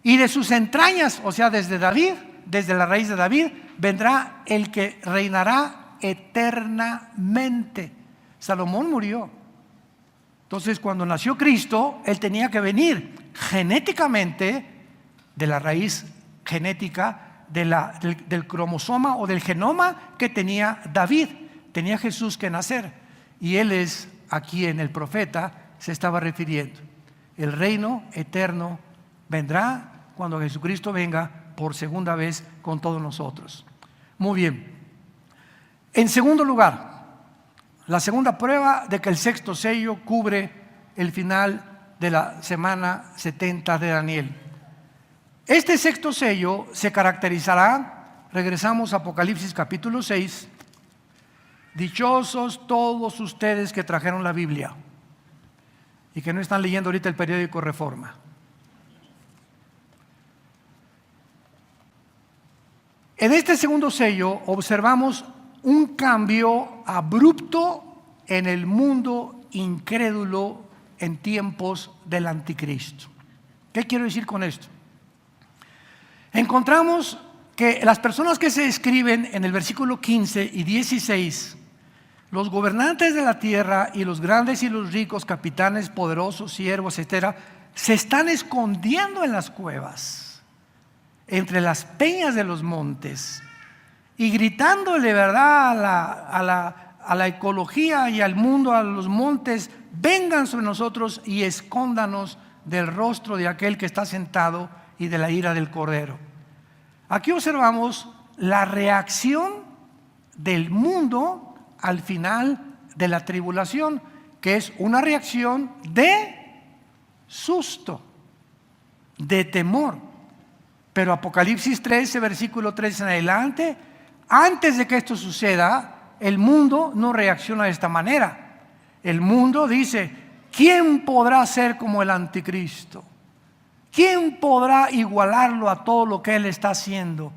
y de sus entrañas, o sea, desde David, desde la raíz de David, vendrá el que reinará eternamente. Salomón murió. Entonces, cuando nació Cristo, Él tenía que venir genéticamente de la raíz genética del cromosoma o del genoma que tenía David. Tenía Jesús que nacer, y Él es a quien el profeta se estaba refiriendo. El reino eterno vendrá cuando Jesucristo venga por segunda vez con todos nosotros. Muy bien. En segundo lugar, la segunda prueba de que el sexto sello cubre el final de la semana 70 de Daniel. Este sexto sello se caracterizará, regresamos a Apocalipsis capítulo 6, dichosos todos ustedes que trajeron la Biblia y que no están leyendo ahorita el periódico Reforma. En este segundo sello observamos un cambio abrupto en el mundo incrédulo en tiempos del anticristo. ¿Qué quiero decir con esto? Encontramos que las personas que se describen en el versículo 15 y 16, los gobernantes de la tierra y los grandes y los ricos, capitanes, poderosos, siervos, etcétera, se están escondiendo en las cuevas, entre las peñas de los montes, y gritándole, ¿verdad?, a la ecología y al mundo, a los montes: vengan sobre nosotros y escóndanos del rostro de aquel que está sentado y de la ira del Cordero. Aquí observamos la reacción del mundo al final de la tribulación, que es una reacción de susto, de temor. Pero Apocalipsis 13, versículo 3 en adelante, antes de que esto suceda, el mundo no reacciona de esta manera. El mundo dice: ¿quién podrá ser como el anticristo? ¿Quién podrá igualarlo a todo lo que él está haciendo?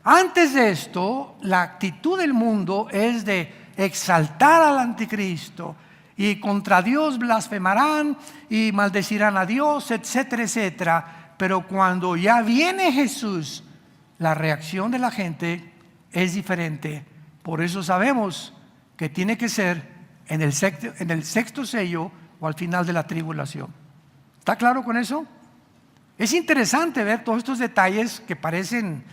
Antes de esto, la actitud del mundo es de exaltar al anticristo, y contra Dios blasfemarán y maldecirán a Dios, etcétera, etcétera. Pero cuando ya viene Jesús, la reacción de la gente es diferente. Por eso sabemos que tiene que ser en el sexto sello o al final de la tribulación. ¿Está claro con eso? Es interesante ver todos estos detalles que parecen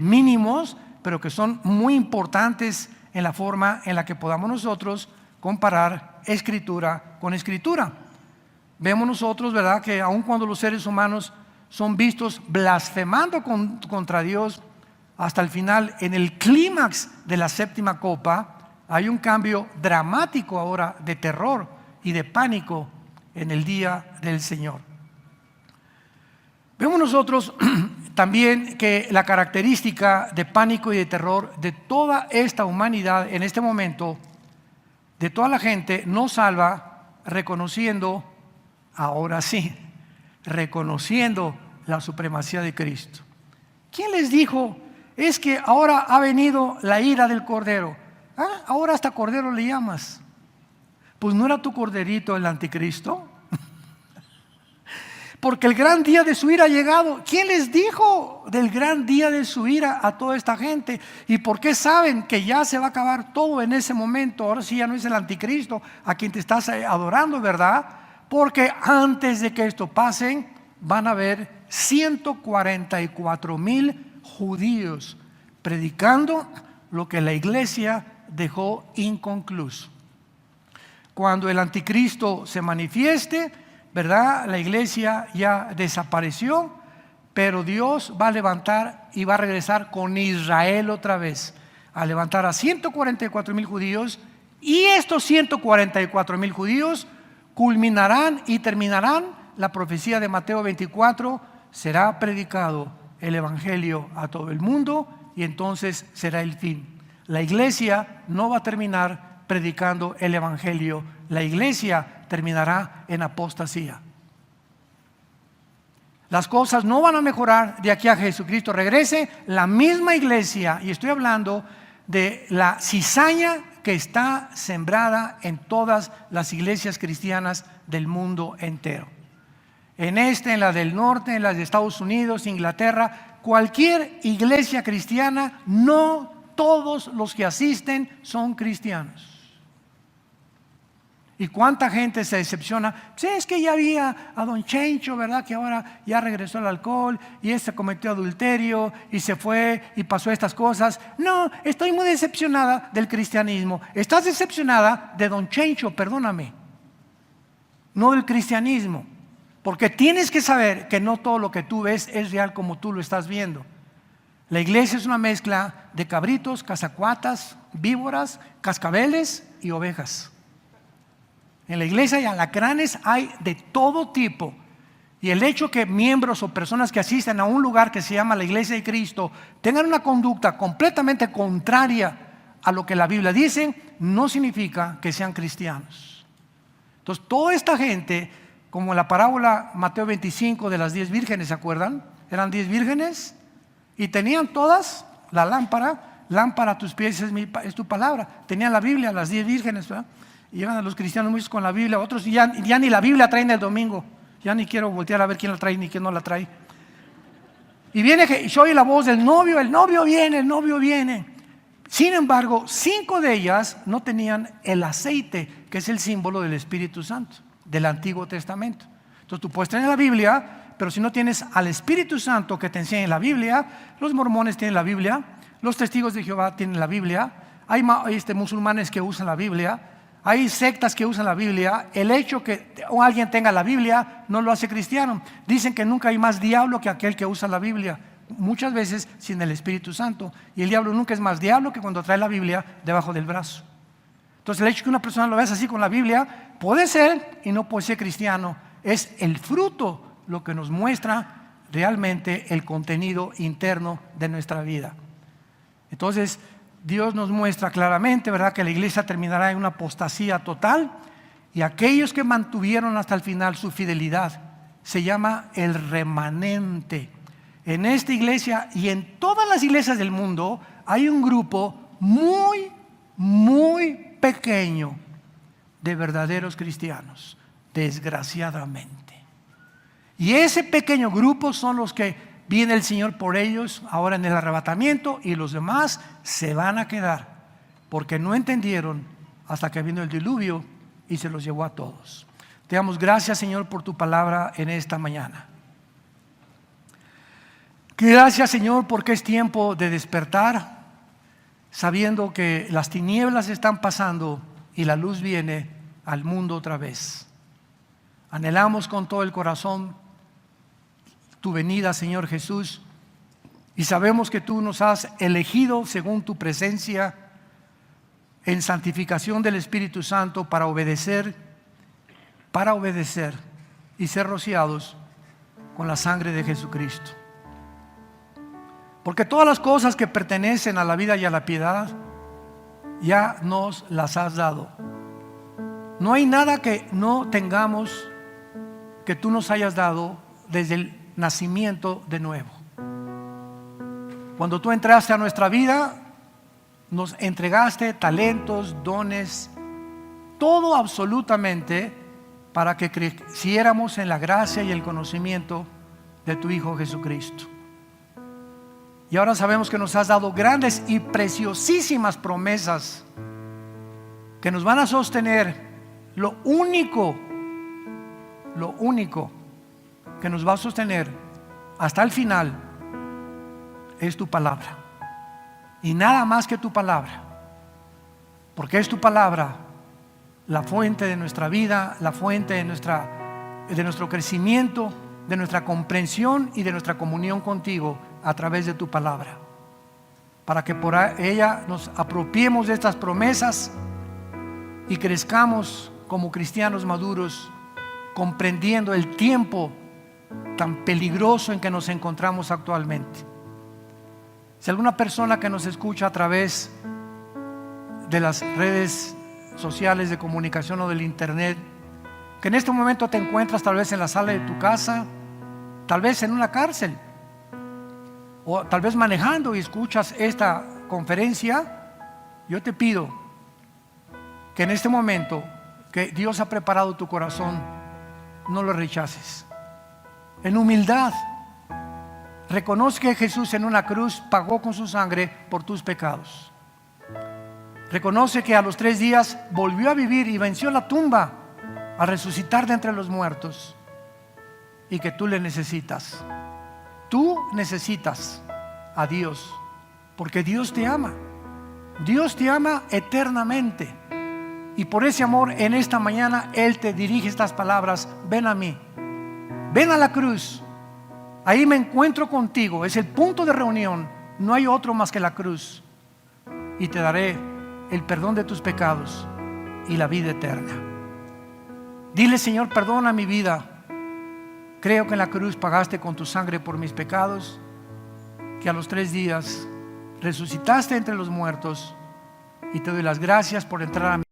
mínimos, pero que son muy importantes en la forma en la que podamos nosotros comparar escritura con escritura. Vemos nosotros, ¿verdad?, que aun cuando los seres humanos son vistos blasfemando contra Dios, hasta el final, en el clímax de la séptima copa, hay un cambio dramático ahora de terror y de pánico en el día del Señor. Vemos nosotros también que la característica de pánico y de terror de toda esta humanidad en este momento, de toda la gente, nos salva reconociendo, ahora sí, reconociendo la supremacía de Cristo. ¿Quién les dijo? Es que ahora ha venido la ira del Cordero. ¿Ah? Ahora hasta Cordero le llamas. Pues ¿no era tu corderito el anticristo? porque el gran día de su ira ha llegado. ¿Quién les dijo del gran día de su ira a toda esta gente? ¿Y por qué saben que ya se va a acabar todo en ese momento? Ahora sí ya no es el anticristo a quien te estás adorando, ¿verdad? Porque antes de que esto pase, van a haber 144,000 judíos predicando lo que la iglesia dejó inconcluso. Cuando el anticristo se manifieste, ¿verdad? La iglesia ya desapareció, pero Dios va a levantar y va a regresar con Israel otra vez, a levantar a 144,000 judíos, y estos 144,000 judíos culminarán y terminarán la profecía de Mateo 24, será predicado el evangelio a todo el mundo y entonces será el fin. La iglesia no va a terminar predicando el evangelio, la iglesia terminará en apostasía. Las cosas no van a mejorar de aquí a Jesucristo regrese. La misma iglesia, y estoy hablando de la cizaña que está sembrada en todas las iglesias cristianas del mundo entero. En la del norte, en las de Estados Unidos, Inglaterra, cualquier iglesia cristiana, no todos los que asisten son cristianos. ¿Y cuánta gente se decepciona? Pues es que ya había a don Chencho, ¿verdad? Que ahora ya regresó al alcohol y este cometió adulterio y se fue y pasó estas cosas. No, estoy muy decepcionada del cristianismo. Estás decepcionada de don Chencho, perdóname, no del cristianismo. Porque tienes que saber que no todo lo que tú ves es real como tú lo estás viendo. La iglesia es una mezcla de cabritos, cazacuatas, víboras, cascabeles y ovejas. En la iglesia y alacranes hay de todo tipo. Y el hecho que miembros o personas que asisten a un lugar que se llama la iglesia de Cristo tengan una conducta completamente contraria a lo que la Biblia dice, no significa que sean cristianos. Entonces, toda esta gente, como en la parábola Mateo 25 de las 10 vírgenes, ¿se acuerdan? Eran 10 vírgenes y tenían todas la lámpara a tus pies es tu palabra. Tenían la Biblia, las 10 vírgenes, ¿verdad? Y llegan a los cristianos muchos con la Biblia, otros ya ni la Biblia traen el domingo. Ya ni quiero voltear a ver quién la trae ni quién no la trae. Y y se oye la voz del novio, el novio viene. Sin embargo, 5 de ellas no tenían el aceite, que es el símbolo del Espíritu Santo, del Antiguo Testamento. Entonces tú puedes tener la Biblia, pero si no tienes al Espíritu Santo que te enseñe la Biblia, los mormones tienen la Biblia, los testigos de Jehová tienen la Biblia, hay musulmanes que usan la Biblia, hay sectas que usan la Biblia. El hecho que alguien tenga la Biblia no lo hace cristiano. Dicen que nunca hay más diablo que aquel que usa la Biblia, muchas veces sin el Espíritu Santo. Y el diablo nunca es más diablo que cuando trae la Biblia debajo del brazo. Entonces el hecho que una persona lo vea así con la Biblia puede ser y no puede ser cristiano. Es el fruto lo que nos muestra realmente el contenido interno de nuestra vida. Entonces Dios nos muestra claramente, ¿verdad?, que la iglesia terminará en una apostasía total, y aquellos que mantuvieron hasta el final su fidelidad se llama el remanente. En esta iglesia y en todas las iglesias del mundo hay un grupo muy, muy pequeño de verdaderos cristianos, desgraciadamente. Y ese pequeño grupo son los que viene el Señor por ellos ahora en el arrebatamiento, y los demás se van a quedar porque no entendieron hasta que vino el diluvio y se los llevó a todos. Te damos gracias, Señor, por tu palabra en esta mañana. Gracias, Señor, porque es tiempo de despertar, sabiendo que las tinieblas están pasando y la luz viene al mundo otra vez. Anhelamos con todo el corazón tu venida, Señor Jesús, y sabemos que tú nos has elegido según tu presencia en santificación del Espíritu Santo para obedecer y ser rociados con la sangre de Jesucristo. Porque todas las cosas que pertenecen a la vida y a la piedad ya nos las has dado. No hay nada que no tengamos que tú nos hayas dado desde el nacimiento de nuevo. Cuando tú entraste a nuestra vida, nos entregaste talentos, dones, todo absolutamente para que creciéramos en la gracia y el conocimiento de tu Hijo Jesucristo. Y ahora sabemos que nos has dado grandes y preciosísimas promesas que nos van a sostener. Lo único que nos va a sostener hasta el final es tu palabra, y nada más que tu palabra, porque es tu palabra la fuente de nuestra vida, la fuente de nuestro crecimiento, de nuestra comprensión y de nuestra comunión contigo a través de tu palabra, para que por ella nos apropiemos de estas promesas y crezcamos como cristianos maduros, comprendiendo el tiempo tan peligroso en que nos encontramos actualmente. Si alguna persona que nos escucha a través de las redes sociales de comunicación o del internet, que en este momento te encuentras tal vez en la sala de tu casa, tal vez en una cárcel, o tal vez manejando y escuchas esta conferencia, yo te pido que en este momento que Dios ha preparado tu corazón, no lo rechaces. En humildad, reconoce que Jesús en una cruz pagó con su sangre por tus pecados. Reconoce que a los 3 días volvió a vivir y venció la tumba al resucitar de entre los muertos, y que tú le necesitas. Tú necesitas a Dios, porque Dios te ama. Dios te ama eternamente, y por ese amor en esta mañana Él te dirige estas palabras: ven a mí, ven a la cruz, ahí me encuentro contigo, es el punto de reunión, no hay otro más que la cruz, y te daré el perdón de tus pecados y la vida eterna. Dile: Señor, perdona mi vida, creo que en la cruz pagaste con tu sangre por mis pecados, que a los 3 días resucitaste entre los muertos, y te doy las gracias por entrar a mi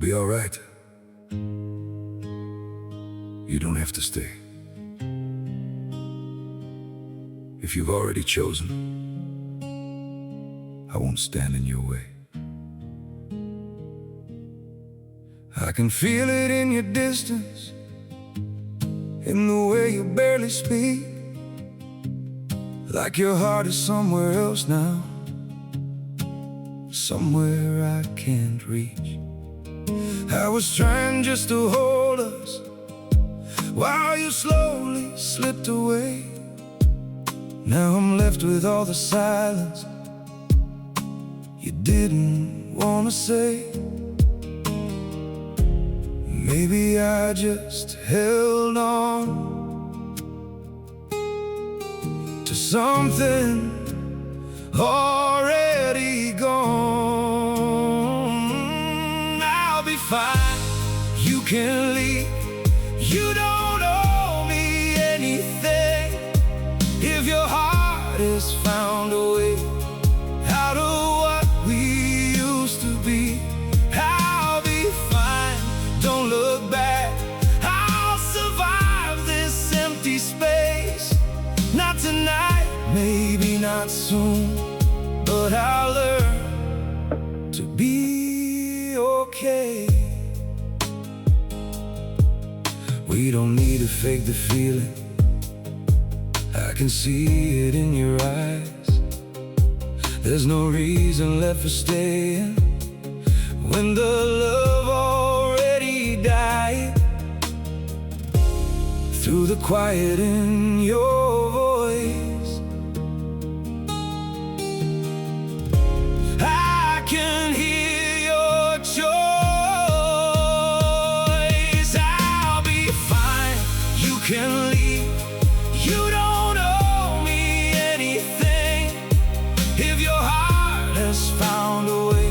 be alright. You don't have to stay. If you've already chosen, I won't stand in your way. I can feel it in your distance, in the way you barely speak, like your heart is somewhere else now, somewhere I can't reach. I was trying just to hold us while you slowly slipped away. Now I'm left with all the silence you didn't want to say. Maybe I just held on to something already gone. I'll be fine, you can leave. You don't owe me anything. If your heart has found a way out of what we used to be, I'll be fine, don't look back. I'll survive this empty space. Not tonight, maybe not soon, but I'll learn to be okay. We don't need to fake the feeling, I can see it in your eyes. There's no reason left for staying when the love already died. Through the quiet in your voice, I can hear your choice. I'll be fine, you can leave. You don't owe me anything. If your heart has found a way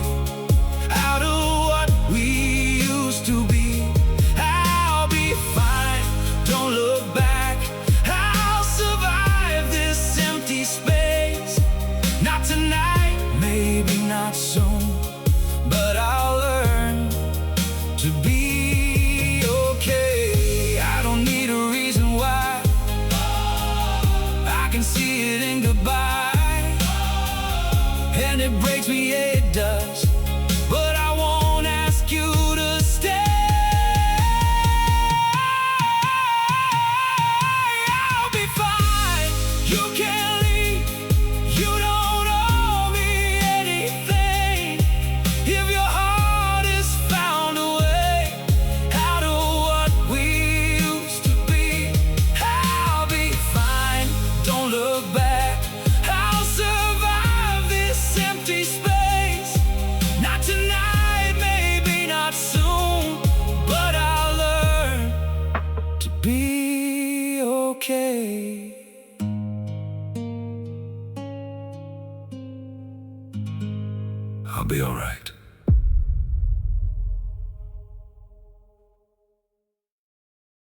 out of what we used to be, I'll be fine, don't look back. I'll survive this empty space. Not tonight, maybe not soon, but I'll learn to be okay. I don't need a reason why, I can see it in goodbye. And it breaks me, yeah, it does, but I won't ask you to stay. I'll be fine, you can leave. You don't owe me anything. If your heart has found a way out of what we used to be, I'll be fine, don't look back. I'll survive this empty space. Not tonight, maybe not soon, but I'll learn to be okay. I'll be all right.